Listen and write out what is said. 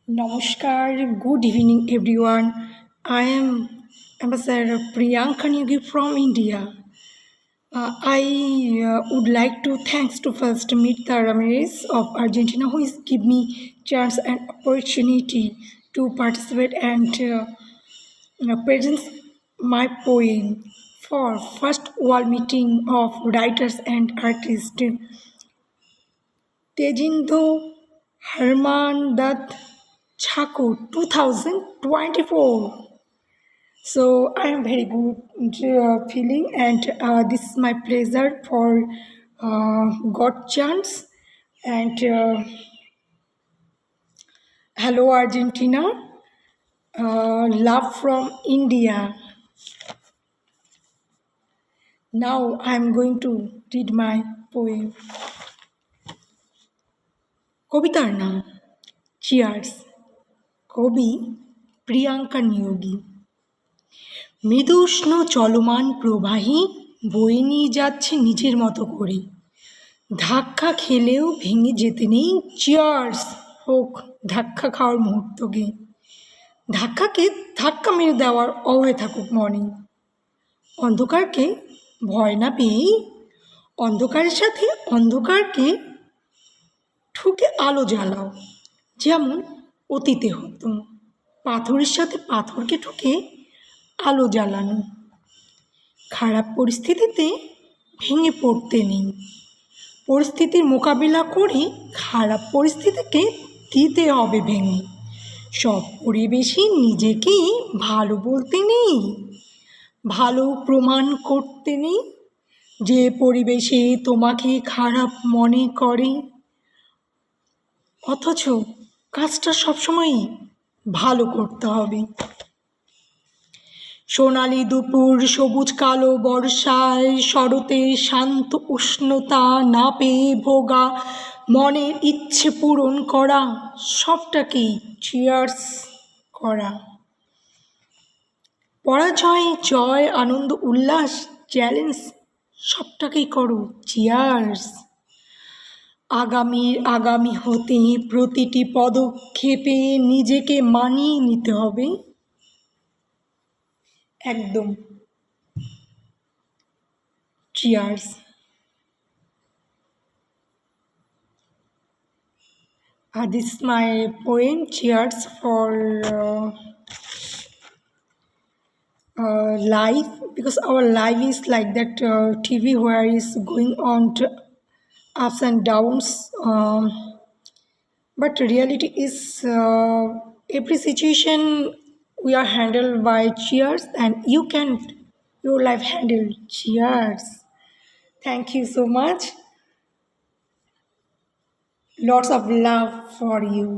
Namaskar, good evening everyone. I am Ambassador Priyanka Nyogi from India. I would like to thanks to first Mirta Ramirez of Argentina who is give me chance and opportunity to participate and present my poem for first world meeting of writers and artists. Tejindo Herman Dutt Chaco 2024. So I am very good feeling, and this is my pleasure for got chance. And hello Argentina, love from India. Now I am going to read my poem. কবিতার নাম cheers, কবি প্রিয়াঙ্কা নিয়োগী। মৃদু উষ্ণ চলমান প্রবাহী বয়ে নিয়ে যাচ্ছে নিজের মতো করে, ধাক্কা খেলেও ভেঙে যেতে নেই। চিয়ার্স হোক ধাক্কা খাওয়ার মুহূর্তকে, ধাক্কাকে ধাক্কা মেরে দেওয়ার অভয় থাকুক মনে। অন্ধকারকে ভয় না পেয়েই অন্ধকারের সাথে অন্ধকারকে ঠুকে আলো জ্বালাও, যেমন অতীতে হতো। পাথরের সাথে পাথরকে ঠুকে আলো জ্বালানো। খারাপ পরিস্থিতিতে ভেঙে পড়তে নেই, পরিস্থিতির মোকাবিলা করে খারাপ পরিস্থিতিকে দিতে হবে ভেঙে। সব পরিবেশে নিজেকেই ভালো বলতে নেই, ভালো প্রমাণ করতে নেই। যে পরিবেশে তোমাকে খারাপ মনে করে, অথচ কাজটা সবসময়ই ভালো করতে হবে। সোনালি দুপুর, সবুজ কালো বর্ষায়, শরতে শান্ত উষ্ণতা না পেয়ে ভোগা, মনের ইচ্ছে পূরণ করা, সবটাকেই চিয়ার্স করা। পরাজয় জয় আনন্দ উল্লাস চ্যালেঞ্জ সবটাকেই করো চিয়ার্স। আগামী হতে প্রতিটি পদক্ষেপে নিজেকে মানিয়ে নিতে হবে একদম। Cheers. This is my poem. Cheers for life, because our life is like that TV where is going on to ups and downs. But reality is every situation we are handled by cheers, and you can your life handle cheers. Thank you so much. Lots of love for you.